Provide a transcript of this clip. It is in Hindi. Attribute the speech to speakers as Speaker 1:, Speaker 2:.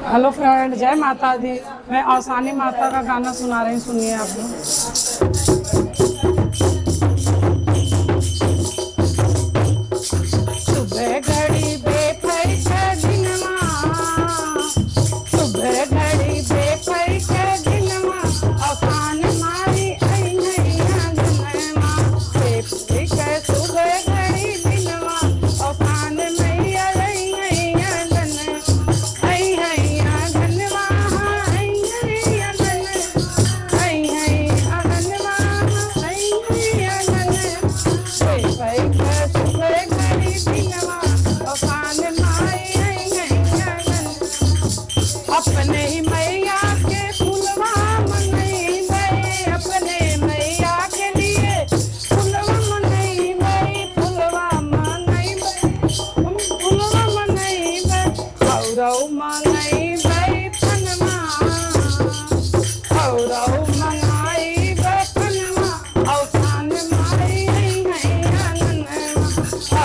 Speaker 1: हेलो फ्रेंड, जय माता दी। मैं औसानी माता का गाना सुना रही हूँ, सुनिए आप लोग। सुबह घड़ी बेफर के दिनवा, सुबह घड़ी बेफर के दिनवा, औसान मारी आई नैया गनवा। बेफर के सुबह घड़ी दिनवा, औसान मैया आई नैया गनवा। आई हैया गनवा, आई हैया गनवा, आई हैया गनवा, आई हैया गनवा। बेफर के सुबह घड़ी दिनवा, औसान मारी आई नैया गनवा। अपने ही मैया के फुलवा मनई गए, अपने मैया के लिए फुलवा मनई गए, फुलवा मनई गए, फुलवा मनई गए, औरौ मनई गए फनवा, औरौ मनई गए फनवा, औसान मारे